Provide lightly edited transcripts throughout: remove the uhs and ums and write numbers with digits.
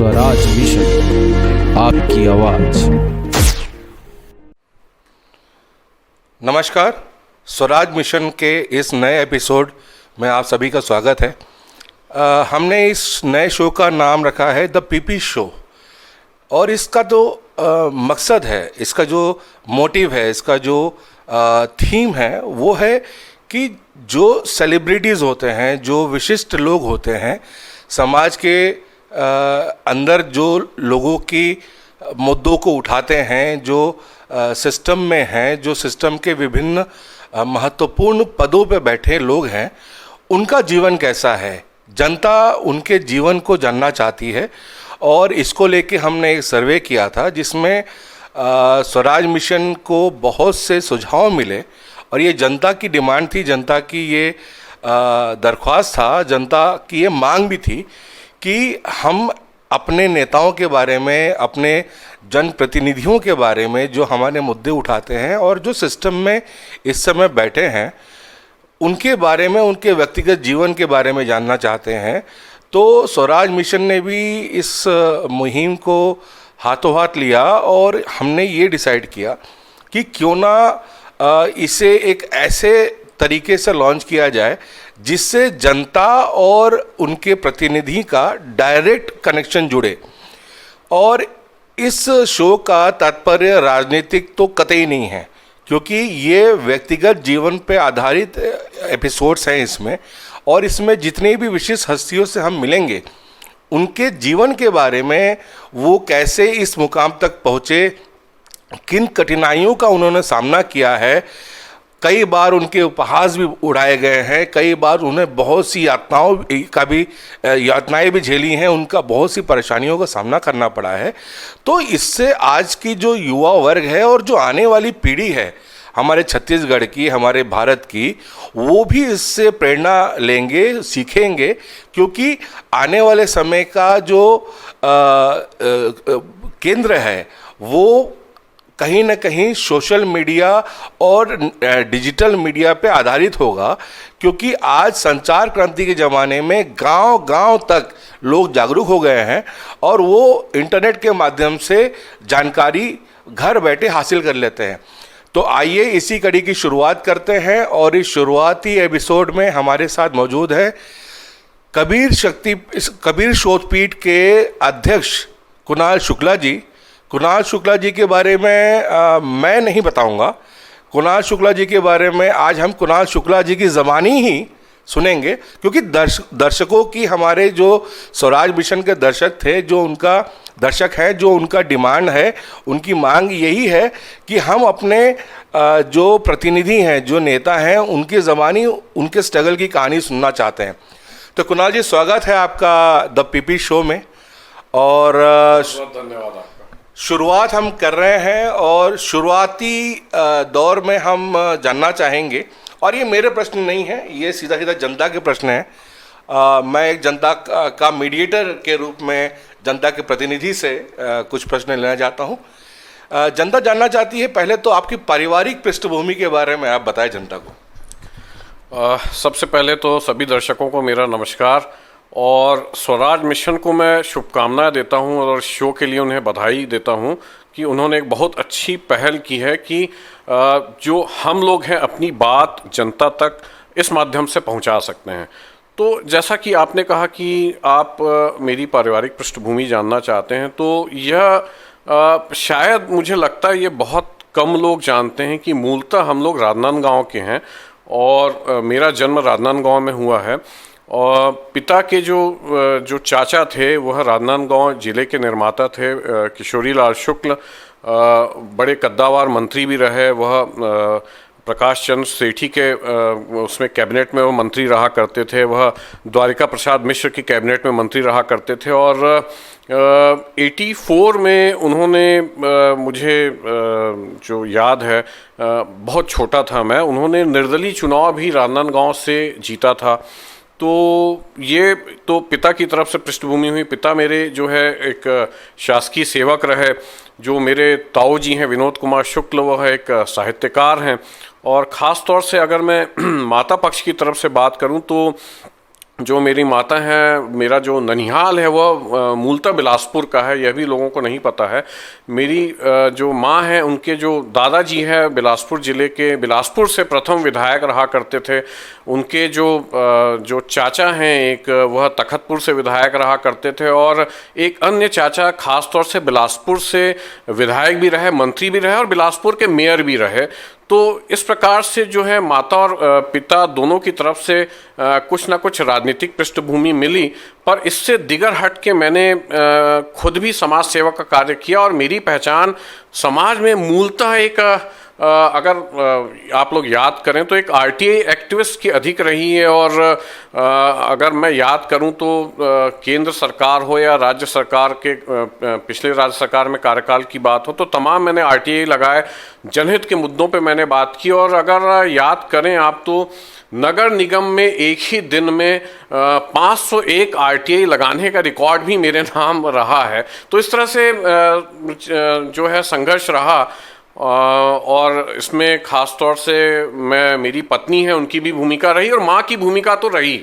Swaraj mission, आपकी आवाज। नमस्कार, स्वराज मिशन के इस नए एपिसोड में आप सभी का स्वागत है। हमने इस नए शो का नाम रखा है द पीपी शो। और इसका जो मकसद है, इसका जो मोटिव है, इसका जो थीम है, वो है कि जो सेलिब्रिटीज़ होते हैं, जो विशिष्ट लोग होते हैं, समाज के अंदर जो लोगों की मुद्दों को उठाते हैं, जो सिस्टम में हैं, जो सिस्टम के विभिन्न महत्वपूर्ण पदों पे बैठे लोग हैं, उनका जीवन कैसा है, जनता उनके जीवन को जानना चाहती है। और इसको लेके हमने एक सर्वे किया था जिसमें स्वराज मिशन को बहुत से सुझाव मिले। और ये जनता की डिमांड थी, जनता की ये दरख्वास्त था, जनता की ये मांग भी थी कि हम अपने नेताओं के बारे में, अपने जनप्रतिनिधियों के बारे में जो हमारे मुद्दे उठाते हैं और जो सिस्टम में इस समय बैठे हैं, उनके बारे में, उनके व्यक्तिगत जीवन के बारे में जानना चाहते हैं। तो स्वराज मिशन ने भी इस मुहिम को हाथों हाथ लिया और हमने ये डिसाइड किया कि क्यों ना इसे एक ऐसे तरीके से लॉन्च किया जाए जिससे जनता और उनके प्रतिनिधि का डायरेक्ट कनेक्शन जुड़े। और इस शो का तात्पर्य राजनीतिक तो कतई नहीं है, क्योंकि ये व्यक्तिगत जीवन पे आधारित एपिसोड्स हैं इसमें। और इसमें जितनी भी विशिष्ट हस्तियों से हम मिलेंगे, उनके जीवन के बारे में, वो कैसे इस मुकाम तक पहुँचे, किन कठिनाइयों का उन्होंने सामना किया है, कई बार उनके उपहास भी उड़ाए गए हैं, कई बार उन्हें बहुत सी यातनाएं भी झेली हैं, उनका बहुत सी परेशानियों का सामना करना पड़ा है। तो इससे आज की जो युवा वर्ग है और जो आने वाली पीढ़ी है हमारे छत्तीसगढ़ की, हमारे भारत की, वो भी इससे प्रेरणा लेंगे, सीखेंगे। क्योंकि आने वाले समय का जो केंद्र है वो कहीं ना कहीं सोशल मीडिया और डिजिटल मीडिया पे आधारित होगा। क्योंकि आज संचार क्रांति के ज़माने में गांव-गांव तक लोग जागरूक हो गए हैं और वो इंटरनेट के माध्यम से जानकारी घर बैठे हासिल कर लेते हैं। तो आइए इसी कड़ी की शुरुआत करते हैं। और इस शुरुआती एपिसोड में हमारे साथ मौजूद है कबीर शोधपीठ के अध्यक्ष कुणाल शुक्ला जी। कुणाल शुक्ला जी के बारे में मैं नहीं बताऊंगा। कुणाल शुक्ला जी के बारे में आज हम कुणाल शुक्ला जी की ज़बानी ही सुनेंगे, क्योंकि दर्शकों की, हमारे जो स्वराज मिशन के दर्शक थे, जो उनका दर्शक हैं, जो उनका डिमांड है, उनकी मांग यही है कि हम अपने जो प्रतिनिधि हैं, जो नेता हैं, उनकी ज़बानी, उनके स्ट्रगल की कहानी सुनना चाहते हैं। तो कुणाल जी, स्वागत है आपका द पीपी शो में। और बहुत धन्यवाद आपका। शुरुआत हम कर रहे हैं और शुरुआती दौर में हम जानना चाहेंगे, और ये मेरे प्रश्न नहीं है, ये सीधा सीधा जनता के प्रश्न हैं। मैं एक जनता का मीडिएटर के रूप में जनता के प्रतिनिधि से कुछ प्रश्न लेना चाहता हूँ। जनता जानना चाहती है, पहले तो आपकी पारिवारिक पृष्ठभूमि के बारे में आप बताएं जनता को। सबसे पहले तो सभी दर्शकों को मेरा नमस्कार, और स्वराज मिशन को मैं शुभकामनाएं देता हूं और शो के लिए उन्हें बधाई देता हूं कि उन्होंने एक बहुत अच्छी पहल की है कि जो हम लोग हैं अपनी बात जनता तक इस माध्यम से पहुंचा सकते हैं। तो जैसा कि आपने कहा कि आप मेरी पारिवारिक पृष्ठभूमि जानना चाहते हैं, तो यह शायद मुझे लगता है ये बहुत कम लोग जानते हैं कि मूलतः हम लोग राजनांदगांव के हैं और मेरा जन्म राजनांदगांव में हुआ है। और पिता के जो चाचा थे वह राजनांदगांव जिले के निर्माता थे, किशोरी लाल शुक्ल। बड़े कद्दावर मंत्री भी रहे वह। प्रकाश चंद्र सेठी के उसमें कैबिनेट में वो मंत्री रहा करते थे। वह द्वारिका प्रसाद मिश्र की कैबिनेट में मंत्री रहा करते थे। और 84 में उन्होंने मुझे जो याद है, बहुत छोटा था मैं, उन्होंने निर्दलीय चुनाव भी राजनांदगांव से जीता था। तो ये तो पिता की तरफ से पृष्ठभूमि हुई। पिता मेरे जो है एक शासकीय सेवक रहे। जो मेरे ताऊ जी हैं विनोद कुमार शुक्ल, वह एक साहित्यकार हैं। और ख़ास तौर से अगर मैं माता पक्ष की तरफ से बात करूं तो जो मेरी माता हैं, मेरा जो ननिहाल है वह मूलतः बिलासपुर का है, यह भी लोगों को नहीं पता है। मेरी जो माँ है उनके जो दादाजी हैं बिलासपुर ज़िले के, बिलासपुर से प्रथम विधायक रहा करते थे। उनके जो चाचा हैं एक, वह तखतपुर से विधायक रहा करते थे, और एक अन्य चाचा खास तौर से बिलासपुर से विधायक भी रहे, मंत्री भी रहे और बिलासपुर के मेयर भी रहे। तो इस प्रकार से जो है माता और पिता दोनों की तरफ से कुछ ना कुछ राजनीतिक पृष्ठभूमि मिली, पर इससे दिगर हट के मैंने खुद भी समाज सेवा का कार्य किया, और मेरी पहचान समाज में मूलतः एक अगर आप लोग याद करें तो एक आरटीआई एक्टिविस्ट की अधिक रही है। और अगर मैं याद करूं तो केंद्र सरकार हो या राज्य सरकार के पिछले राज्य सरकार में कार्यकाल की बात हो, तो तमाम मैंने आरटीआई लगाए, जनहित के मुद्दों पे मैंने बात की। और अगर याद करें आप तो नगर निगम में एक ही दिन में 501 आरटीआई लगाने का रिकॉर्ड भी मेरे नाम रहा है। तो इस तरह से जो है संघर्ष रहा, और इसमें खास तौर से मेरी पत्नी है, उनकी भी भूमिका रही, और माँ की भूमिका तो रही।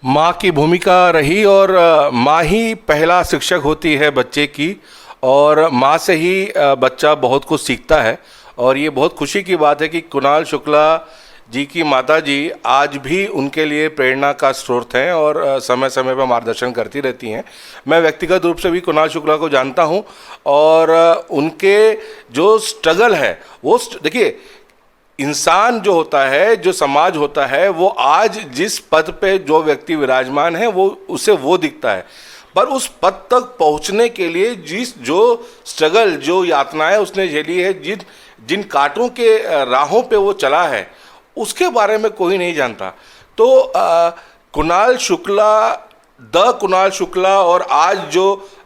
माँ की भूमिका रही, और माँ ही पहला शिक्षक होती है बच्चे की, और माँ से ही बच्चा बहुत कुछ सीखता है। और ये बहुत खुशी की बात है कि कुणाल शुक्ला जी की माता जी आज भी उनके लिए प्रेरणा का स्रोत हैं और समय समय पर मार्गदर्शन करती रहती हैं। मैं व्यक्तिगत रूप से भी कुणाल शुक्ला को जानता हूं, और उनके जो स्ट्रगल है वो देखिए, इंसान जो होता है, जो समाज होता है, वो आज जिस पद पे जो व्यक्ति विराजमान है वो उसे वो दिखता है, पर उस पद तक पहुंचने के लिए जो स्ट्रगल, जो यातनाएं उसने झेली है, जिन कांटों के राहों पे वो चला है, उसके बारे में कोई नहीं जानता। तो कुणाल शुक्ला और आज जो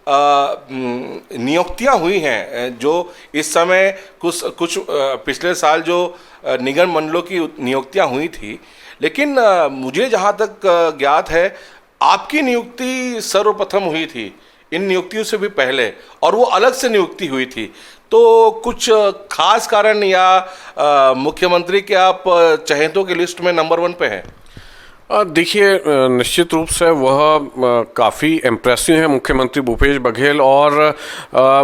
नियुक्तियां हुई हैं, जो इस समय कुछ पिछले साल जो निगम मंडलों की नियुक्तियां हुई थी, लेकिन मुझे जहां तक ज्ञात है आपकी नियुक्ति सर्वप्रथम हुई थी इन नियुक्तियों से भी पहले, और वो अलग से नियुक्ति हुई थी। तो कुछ खास कारण या मुख्यमंत्री के आप चहेतों की लिस्ट में नंबर 1 पे हैं? देखिए, निश्चित रूप से वह काफ़ी इम्प्रेसिव है मुख्यमंत्री भूपेश बघेल, और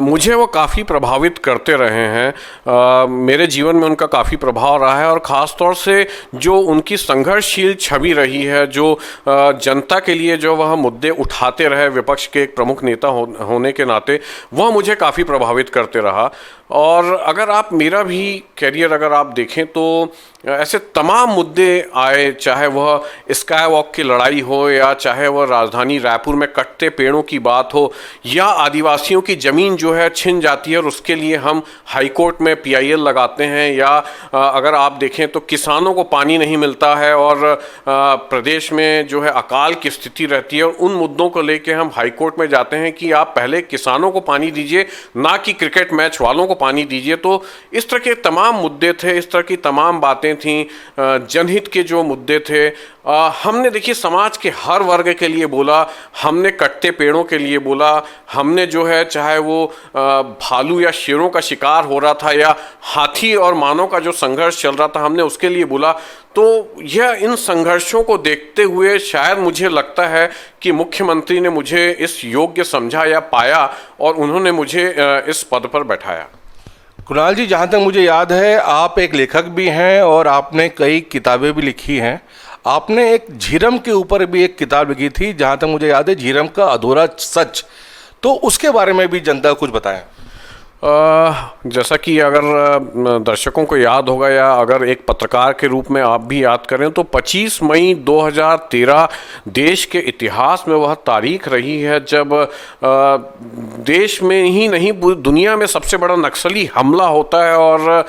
मुझे वो काफ़ी प्रभावित करते रहे हैं। मेरे जीवन में उनका काफ़ी प्रभाव रहा है, और ख़ास तौर से जो उनकी संघर्षशील छवि रही है, जो जनता के लिए जो वह मुद्दे उठाते रहे विपक्ष के एक प्रमुख नेता होने के नाते, वह मुझे काफ़ी प्रभावित करते रहा। और अगर आप मेरा भी कैरियर अगर आप देखें तो ऐसे तमाम मुद्दे आए, चाहे वह स्काई वॉक की लड़ाई हो, या चाहे वह राजधानी रायपुर में कटते पेड़ों की बात हो, या आदिवासियों की ज़मीन जो है छिन जाती है और उसके लिए हम हाई कोर्ट में PIL लगाते हैं, या अगर आप देखें तो किसानों को पानी नहीं मिलता है और प्रदेश में जो है अकाल की स्थिति रहती है, और उन मुद्दों को लेके हम हाई कोर्ट में जाते हैं कि आप पहले किसानों को पानी दीजिए, ना कि क्रिकेट मैच वालों को पानी दीजिए। तो इस तरह के तमाम मुद्दे थे, इस तरह की तमाम बातें थीं, जनहित के जो मुद्दे थे। हमने देखिए समाज के हर वर्ग के लिए बोला, हमने कटते पेड़ों के लिए बोला, हमने जो है चाहे वो भालू या शेरों का शिकार हो रहा था, या हाथी और मानव का जो संघर्ष चल रहा था, हमने उसके लिए बोला। तो यह इन संघर्षों को देखते हुए शायद मुझे लगता है कि मुख्यमंत्री ने मुझे इस योग्य समझा या पाया, और उन्होंने मुझे इस पद पर बैठाया। कुणाल जी, जहाँ तक मुझे याद है आप एक लेखक भी हैं और आपने कई किताबें भी लिखी हैं। आपने एक झीरम के ऊपर भी एक किताब लिखी थी, जहाँ तक मुझे याद है, झीरम का अधूरा सच। तो उसके बारे में भी जनता को कुछ बताएं। जैसा कि अगर दर्शकों को याद होगा, या अगर एक पत्रकार के रूप में आप भी याद करें, तो 25 मई 2013 देश के इतिहास में वह तारीख रही है जब देश में ही नहीं दुनिया में सबसे बड़ा नक्सली हमला होता है, और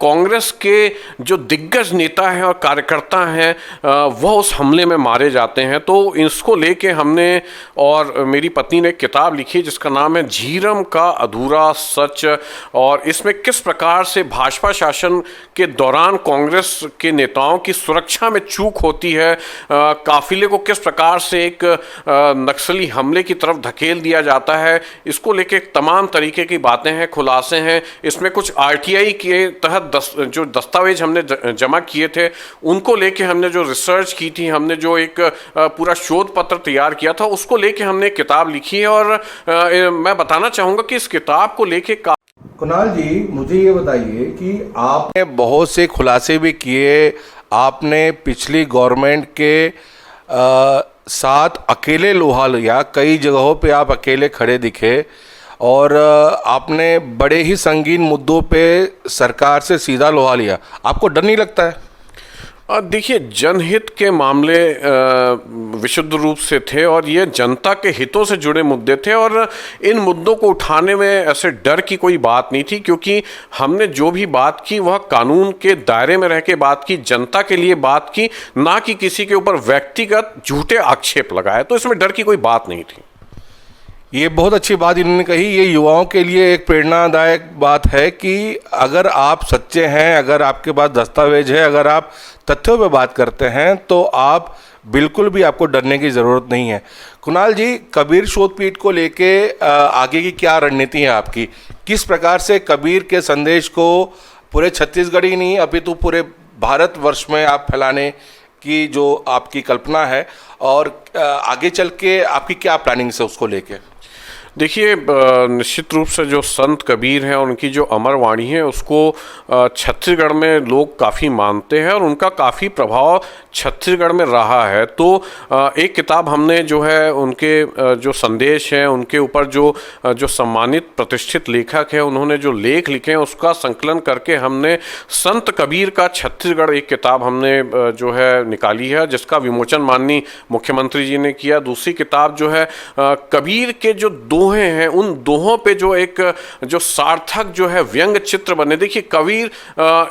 कांग्रेस के जो दिग्गज नेता हैं और कार्यकर्ता हैं वह उस हमले में मारे जाते हैं। तो इसको लेके हमने और मेरी पत्नी ने एक किताब लिखी जिसका नाम है झीरम का अधूरा सच, और इसमें किस प्रकार से भाजपा शासन के दौरान कांग्रेस के नेताओं की सुरक्षा में चूक होती है, काफिले को किस प्रकार से एक नक्सली हमले की तरफ धकेल दिया जाता है, इसको लेके तमाम तरीके की बातें हैं, खुलासे हैं। इसमें कुछ आरटीआई के तहत जो दस्तावेज हमने जमा किए थे उनको लेके हमने जो रिसर्च की थी, हमने जो एक पूरा शोध पत्र तैयार किया था, उसको लेके हमने एक किताब लिखी है। और मैं बताना चाहूंगा कि इस किताब को लेके कुणाल जी, मुझे ये बताइए कि आपने बहुत से खुलासे भी किए, आपने पिछली गवर्नमेंट के साथ अकेले लोहा लिया, कई जगहों पे आप अकेले खड़े दिखे और आपने बड़े ही संगीन मुद्दों पे सरकार से सीधा लोहा लिया। आपको डर नहीं लगता है? देखिए, जनहित के मामले विशुद्ध रूप से थे और ये जनता के हितों से जुड़े मुद्दे थे, और इन मुद्दों को उठाने में ऐसे डर की कोई बात नहीं थी, क्योंकि हमने जो भी बात की वह कानून के दायरे में रह के बात की, जनता के लिए बात की, ना कि किसी के ऊपर व्यक्तिगत झूठे आक्षेप लगाए। तो इसमें डर की कोई बात नहीं थी। ये बहुत अच्छी बात इन्होंने कही। ये युवाओं के लिए एक प्रेरणादायक बात है कि अगर आप सच्चे हैं, अगर आपके पास दस्तावेज है, अगर आप तथ्यों पे बात करते हैं तो आप बिल्कुल भी आपको डरने की ज़रूरत नहीं है। कुणाल जी, कबीर शोधपीठ को लेके आगे की क्या रणनीति है आपकी? किस प्रकार से कबीर के संदेश को पूरे छत्तीसगढ़ ही नहीं अपितु पूरे भारतवर्ष में आप फैलाने की जो आपकी कल्पना है, और आगे चल के आपकी क्या प्लानिंग है उसको लेके? देखिए, निश्चित रूप से जो संत कबीर हैं, उनकी जो अमर वाणी है उसको छत्तीसगढ़ में लोग काफ़ी मानते हैं और उनका काफ़ी प्रभाव छत्तीसगढ़ में रहा है। तो एक किताब हमने जो है उनके जो संदेश हैं उनके ऊपर जो सम्मानित प्रतिष्ठित लेखक हैं उन्होंने जो लेख लिखे हैं उसका संकलन करके हमने संत कबीर का छत्तीसगढ़ एक किताब हमने जो है निकाली है, जिसका विमोचन माननीय मुख्यमंत्री जी ने किया। दूसरी किताब जो है कबीर के जो दोहे हैं, उन दोहों पे जो एक जो सार्थक जो है व्यंग चित्र बने। देखिए, कबीर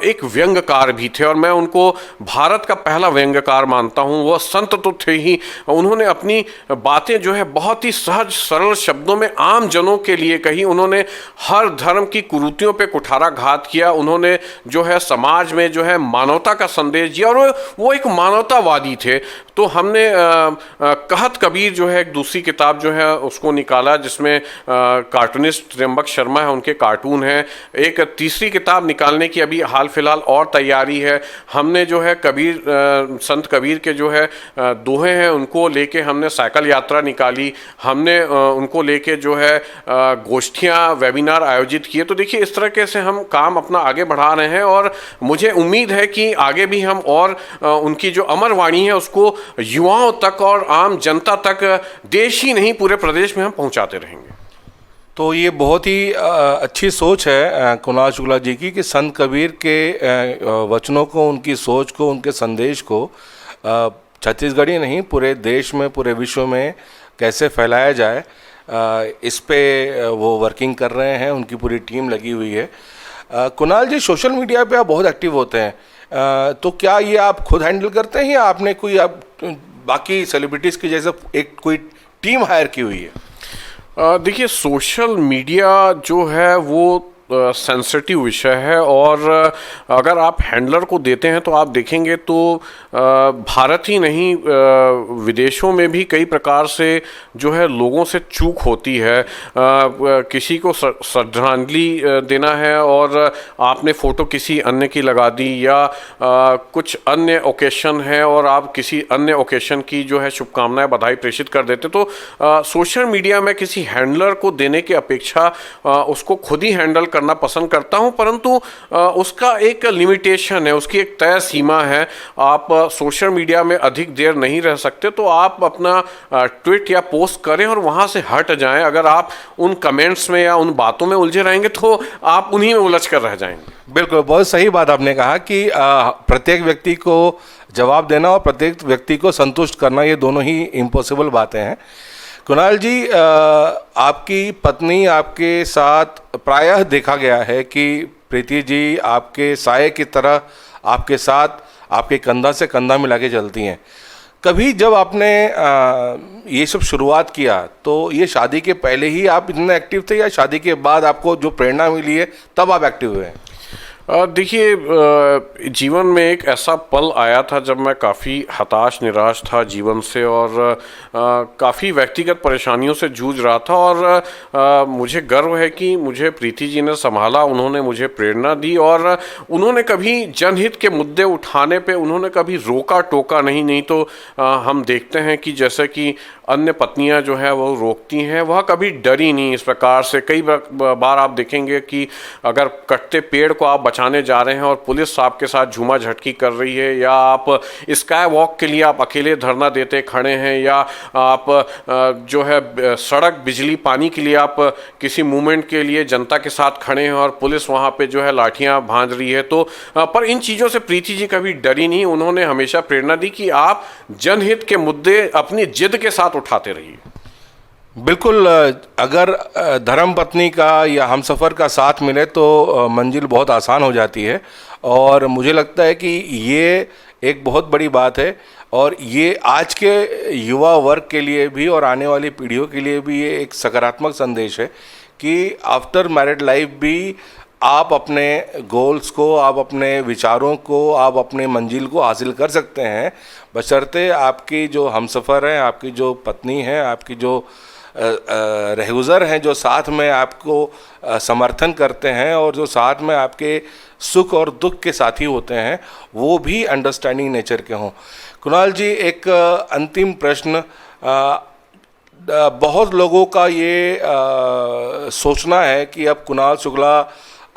एक व्यंगकार भी थे और मैं उनको भारत का पहला व्यंगकार मानता हूँ। वह संत तो थे ही, उन्होंने अपनी बातें जो है बहुत ही सहज सरल शब्दों में आम जनों के लिए कही। उन्होंने हर धर्म की कुरीतियों पे कुठाराघात किया। उन्होंने जो है समाज में जो है मानवता का संदेश दिया और वो एक मानवतावादी थे। तो हमने कहत कबीर जो है एक दूसरी किताब जो है उसको निकाला, जिसमें कार्टूनिस्ट त्र्यंबक शर्मा है, उनके कार्टून हैं। एक तीसरी किताब निकालने की अभी हाल फिलहाल और तैयारी है। हमने जो है कबीर संत कबीर के जो है दोहे हैं उनको लेके हमने साइकिल यात्रा निकाली। हमने उनको लेके जो है गोष्ठियाँ वेबिनार आयोजित किए। तो देखिए, इस तरीके से हम काम अपना आगे बढ़ा रहे हैं और मुझे उम्मीद है कि आगे भी हम और उनकी जो अमर वाणी है उसको युवाओं तक और आम जनता तक देश ही नहीं पूरे प्रदेश में हम पहुंचाते रहेंगे। तो ये बहुत ही अच्छी सोच है कुणाल शुक्ला जी की कि संत कबीर के वचनों को, उनकी सोच को, उनके संदेश को छत्तीसगढ़ ही नहीं पूरे देश में, पूरे विश्व में कैसे फैलाया जाए, इस पे वो वर्किंग कर रहे हैं। उनकी पूरी टीम लगी हुई है। कुणाल जी, सोशल मीडिया पे आप बहुत एक्टिव होते हैं, तो क्या ये आप खुद हैंडल करते हैं या आपने कोई आप बाकी सेलिब्रिटीज़ की जैसे एक कोई टीम हायर की हुई है? देखिए, सोशल मीडिया जो है वो सेंसिटिव विषय है और अगर आप हैंडलर को देते हैं तो आप देखेंगे तो भारत ही नहीं विदेशों में भी कई प्रकार से जो है लोगों से चूक होती है। किसी को श्रद्धांजलि देना है और आपने फ़ोटो किसी अन्य की लगा दी, या कुछ अन्य ओकेशन है और आप किसी अन्य ओकेशन की जो है शुभकामनाएं बधाई प्रेषित कर देते। तो सोशल मीडिया में किसी हैंडलर को देने की अपेक्षा उसको खुद ही हैंडल करना पसंद करता हूं, परंतु उसका एक लिमिटेशन है, उसकी एक तय सीमा है। आप सोशल मीडिया में अधिक देर नहीं रह सकते, तो आप अपना ट्वीट या पोस्ट करें और वहां से हट जाएं। अगर आप उन कमेंट्स में या उन बातों में उलझे रहेंगे तो आप उन्हीं में उलझ कर रह जाएंगे। बिल्कुल, बहुत सही बात आपने कहा कि प्रत्येक व्यक्ति को जवाब देना और प्रत्येक व्यक्ति को संतुष्ट करना, ये दोनों ही इम्पॉसिबल बातें हैं। कुणाल जी, आपकी पत्नी आपके साथ प्रायः देखा गया है कि प्रीति जी आपके साये की तरह आपके साथ आपके कंधा से कंधा मिला के चलती हैं। कभी जब आपने ये सब शुरुआत किया तो ये शादी के पहले ही आप इतने एक्टिव थे या शादी के बाद आपको जो प्रेरणा मिली है तब आप एक्टिव हुए हैं? देखिए, जीवन में एक ऐसा पल आया था जब मैं काफ़ी हताश निराश था जीवन से और काफ़ी व्यक्तिगत परेशानियों से जूझ रहा था और मुझे गर्व है कि मुझे प्रीति जी ने संभाला, उन्होंने मुझे प्रेरणा दी और उन्होंने कभी जनहित के मुद्दे उठाने पे उन्होंने कभी रोका टोका नहीं तो हम देखते हैं कि जैसे कि अन्य पत्नियां जो है वो रोकती हैं, वह कभी डरी नहीं इस प्रकार से। कई बार आप देखेंगे कि अगर कटते पेड़ को आप बचाने जा रहे हैं और पुलिस आपके साथ झूमा झटकी कर रही है, या आप स्काई वॉक के लिए आप अकेले धरना देते खड़े हैं, या आप जो है सड़क बिजली पानी के लिए आप किसी मूवमेंट के लिए जनता के साथ खड़े हैं और पुलिस वहाँ पे जो है लाठियाँ भांज रही है, तो पर इन चीज़ों से प्रीति जी कभी डरी नहीं। उन्होंने हमेशा प्रेरणा दी कि आप जनहित के मुद्दे अपनी जिद के साथ उठाते रहिए। बिल्कुल, अगर धर्म पत्नी का या हमसफ़र का साथ मिले तो मंजिल बहुत आसान हो जाती है और मुझे लगता है कि ये एक बहुत बड़ी बात है और ये आज के युवा वर्ग के लिए भी और आने वाली पीढ़ियों के लिए भी ये एक सकारात्मक संदेश है कि आफ्टर मैरिड लाइफ भी आप अपने गोल्स को, आप अपने विचारों को, आप अपने मंजिल को हासिल कर सकते हैं, बशर्ते आपकी जो हमसफ़र हैं, आपकी जो पत्नी है, आपकी जो रहगुज़र हैं, जो साथ में आपको समर्थन करते हैं और जो साथ में आपके सुख और दुख के साथी होते हैं, वो भी अंडरस्टैंडिंग नेचर के हों। कुणाल जी, एक अंतिम प्रश्न। बहुत लोगों का ये सोचना है कि अब कुणाल शुक्ला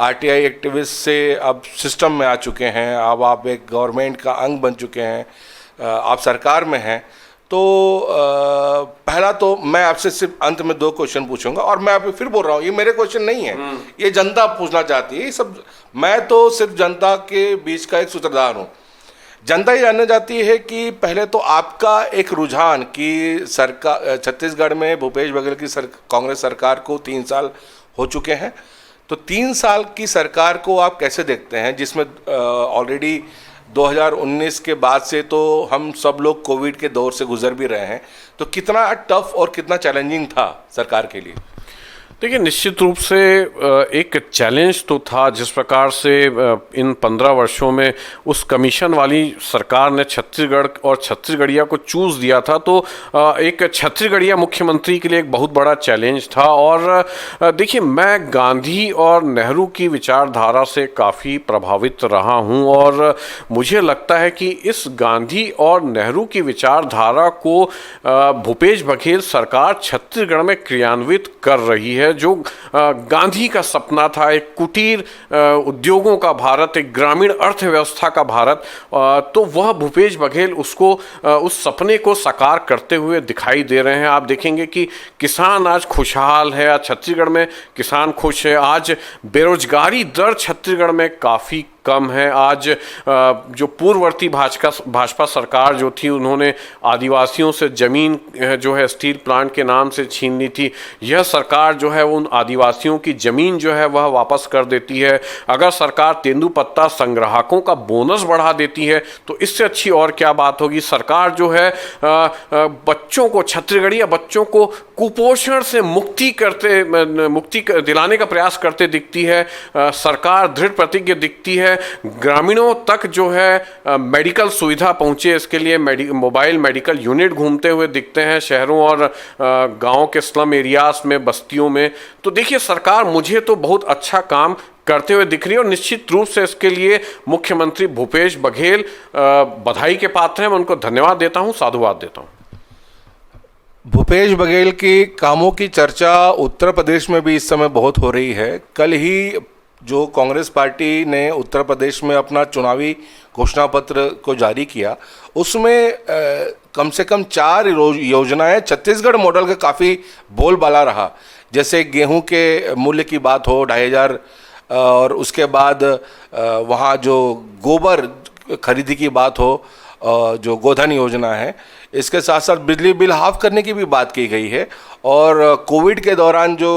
आरटीआई एक्टिविस्ट से अब सिस्टम में आ चुके हैं, अब आप एक गवर्नमेंट का अंग बन चुके हैं, आप सरकार में हैं, तो पहला तो मैं आपसे सिर्फ अंत में 2 क्वेश्चन पूछूंगा और मैं आपको फिर बोल रहा हूँ, ये मेरे क्वेश्चन नहीं है, ये जनता पूछना चाहती है, ये सब मैं तो सिर्फ जनता के बीच का एक सूत्रधार हूँ। जनता ये जानना चाहती है कि पहले तो आपका एक रुझान कि सरकार छत्तीसगढ़ में भूपेश बघेल की कांग्रेस सरकार को 3 साल हो चुके हैं, तो 3 साल की सरकार को आप कैसे देखते हैं, जिसमें ऑलरेडी 2019 के बाद से तो हम सब लोग कोविड के दौर से गुजर भी रहे हैं, तो कितना टफ और कितना चैलेंजिंग था सरकार के लिए? देखिए, निश्चित रूप से एक चैलेंज तो था। जिस प्रकार से इन 15 वर्षों में उस कमीशन वाली सरकार ने छत्तीसगढ़ और छत्तीसगढ़िया को चूज दिया था, तो एक छत्तीसगढ़िया मुख्यमंत्री के लिए एक बहुत बड़ा चैलेंज था। और देखिए, मैं गांधी और नेहरू की विचारधारा से काफ़ी प्रभावित रहा हूं और मुझे लगता है कि इस गांधी और नेहरू की विचारधारा को भूपेश बघेल सरकार छत्तीसगढ़ में क्रियान्वित कर रही है। जो गांधी का सपना था, एक कुटीर उद्योगों का भारत, एक ग्रामीण अर्थव्यवस्था का भारत, तो वह भूपेश बघेल उसको उस सपने को साकार करते हुए दिखाई दे रहे हैं। आप देखेंगे कि किसान आज खुशहाल है, आज छत्तीसगढ़ में किसान खुश है, आज बेरोजगारी दर छत्तीसगढ़ में काफ़ी कम है। आज जो पूर्ववर्ती भाजपा सरकार जो थी, उन्होंने आदिवासियों से ज़मीन जो है स्टील प्लांट के नाम से छीन ली थी। यह सरकार जो है उन आदिवासियों की ज़मीन जो है वह वापस कर देती है। अगर सरकार तेंदुपत्ता संग्राहकों का बोनस बढ़ा देती है तो इससे अच्छी और क्या बात होगी। सरकार जो है बच्चों को, छत्तीसगढ़िया बच्चों को कुपोषण से मुक्ति दिलाने का प्रयास करते दिखती है। सरकार दृढ़ प्रतिज्ञ दिखती है। ग्रामीणों तक जो है मेडिकल सुविधा पहुंचे, इसके लिए मोबाइल मेडिकल यूनिट घूमते हुए दिखते हैं शहरों और गांवों के स्लम एरियाज में, बस्तियों में। तो देखिए, सरकार मुझे तो बहुत अच्छा काम करते हुए दिख रही है और निश्चित रूप से इसके लिए मुख्यमंत्री भूपेश बघेल बधाई के पात्र हैं। मैं उनको धन्यवाद देता हूं, साधुवाद देता हूं। भूपेश बघेल के कामों की चर्चा उत्तर प्रदेश में भी इस समय बहुत हो रही है। कल ही जो कांग्रेस पार्टी ने उत्तर प्रदेश में अपना चुनावी घोषणा पत्र को जारी किया, उसमें कम से कम 4 योजनाएं छत्तीसगढ़ मॉडल का काफ़ी बोलबाला रहा। जैसे गेहूं के मूल्य की बात हो 2500, और उसके बाद वहाँ जो गोबर खरीदी की बात हो, जो गोधन योजना है, इसके साथ साथ बिजली बिल हाफ करने की भी बात की गई है। और कोविड के दौरान जो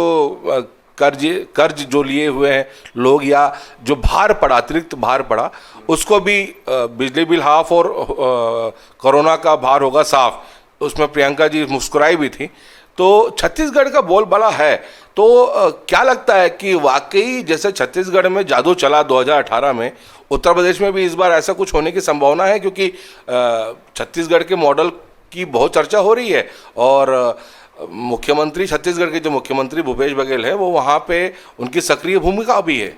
कर्ज जो लिए हुए हैं लोग, या जो भार पड़ा, अतिरिक्त भार पड़ा, उसको भी बिजली बिल हाफ और कोरोना का भार होगा साफ। उसमें प्रियंका जी मुस्कुराई भी थी। तो छत्तीसगढ़ का बोलबाला है, तो क्या लगता है कि वाकई जैसे छत्तीसगढ़ में जादू चला 2018 में, उत्तर प्रदेश में भी इस बार ऐसा कुछ होने की संभावना है? क्योंकि छत्तीसगढ़ के मॉडल की बहुत चर्चा हो रही है और मुख्यमंत्री, छत्तीसगढ़ के जो मुख्यमंत्री भूपेश बघेल है, वो वहाँ पे उनकी सक्रिय भूमिका भी है।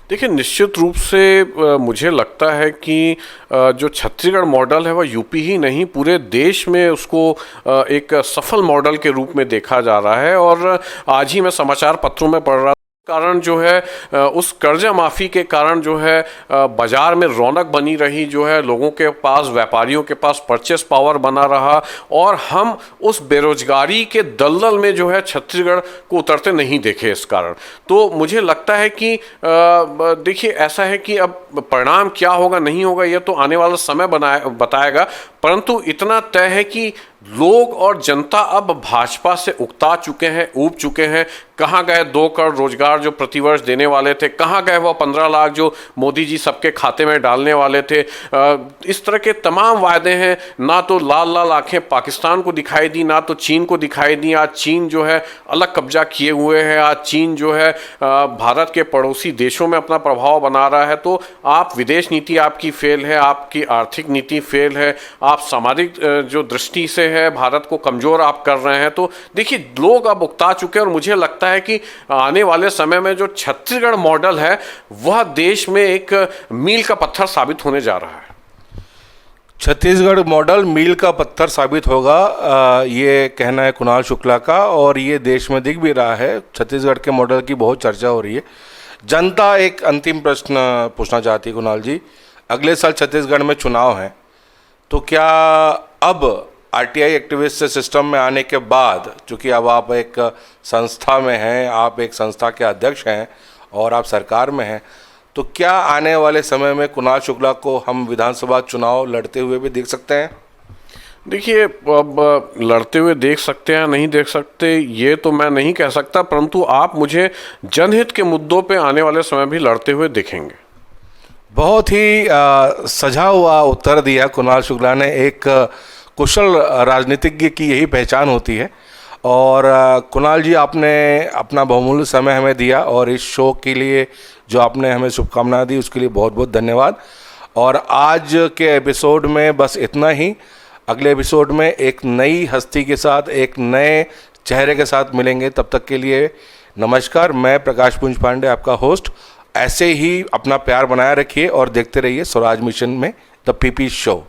देखिए, निश्चित रूप से मुझे लगता है कि जो छत्तीसगढ़ मॉडल है वह यूपी ही नहीं पूरे देश में उसको एक सफल मॉडल के रूप में देखा जा रहा है। और आज ही मैं समाचार पत्रों में पढ़ रहा कारण जो है उस कर्जा माफ़ी के कारण जो है बाजार में रौनक बनी रही, जो है लोगों के पास, व्यापारियों के पास परचेस पावर बना रहा, और हम उस बेरोजगारी के दलदल में जो है छत्तीसगढ़ को उतरते नहीं देखे इस कारण। तो मुझे लगता है कि देखिए, ऐसा है कि अब परिणाम क्या होगा नहीं होगा ये तो आने वाला समय बताएगा, परंतु इतना तय है कि लोग और जनता अब भाजपा से उकता चुके हैं, ऊब चुके हैं। कहाँ गए 2 करोड़ रोजगार जो प्रतिवर्ष देने वाले थे? कहाँ गए वो 15 लाख जो मोदी जी सबके खाते में डालने वाले थे? इस तरह के तमाम वायदे हैं। ना तो लाल लाल आंखें पाकिस्तान को दिखाई दी, ना तो चीन को दिखाई दी। आज चीन जो है अलग कब्जा किए हुए है। आज चीन जो है भारत के पड़ोसी देशों में अपना प्रभाव बना रहा है। तो आप विदेश नीति आपकी फेल है, आपकी आर्थिक नीति फेल है, आप सामाजिक जो दृष्टि से है भारत को कमजोर आप कर रहे हैं। तो देखिए, लोग अब उकता चुके हैं और मुझे लगता है कि आने वाले समय में जो छत्तीसगढ़ मॉडल है वह देश में एक मील का पत्थर साबित होने जा रहा है। छत्तीसगढ़ मॉडल मील का पत्थर साबित होगा, ये कहना है कुणाल शुक्ला का, और ये देश में दिख भी रहा है। छत्तीसगढ़ के मॉडल की बहुत चर्चा हो रही है। जनता एक अंतिम प्रश्न पूछना चाहती है कुणाल जी, अगले साल छत्तीसगढ़ में चुनाव है, तो क्या अब आरटीआई एक्टिविस्ट से सिस्टम में आने के बाद, चूँकि अब आप एक संस्था में हैं, आप एक संस्था के अध्यक्ष हैं और आप सरकार में हैं, तो क्या आने वाले समय में कुणाल शुक्ला को हम विधानसभा चुनाव लड़ते हुए भी देख सकते हैं? देखिए, अब लड़ते हुए देख सकते हैं नहीं देख सकते ये तो मैं नहीं कह सकता, परंतु आप मुझे जनहित के मुद्दों पे आने वाले समय भी लड़ते हुए देखेंगे। बहुत ही सजा हुआ उत्तर दिया कुणाल शुक्ला ने। एक कुशल राजनीतिज्ञ की यही पहचान होती है। और कुणाल जी, आपने अपना बहुमूल्य समय हमें दिया और इस शो के लिए जो आपने हमें शुभकामनाएं दी उसके लिए बहुत बहुत धन्यवाद। और आज के एपिसोड में बस इतना ही। अगले एपिसोड में एक नई हस्ती के साथ, एक नए चेहरे के साथ मिलेंगे। तब तक के लिए नमस्कार। मैं प्रकाश पुंज पांडे, आपका होस्ट। ऐसे ही अपना प्यार बनाए रखिए और देखते रहिए स्वराज मिशन में द पीपी शो।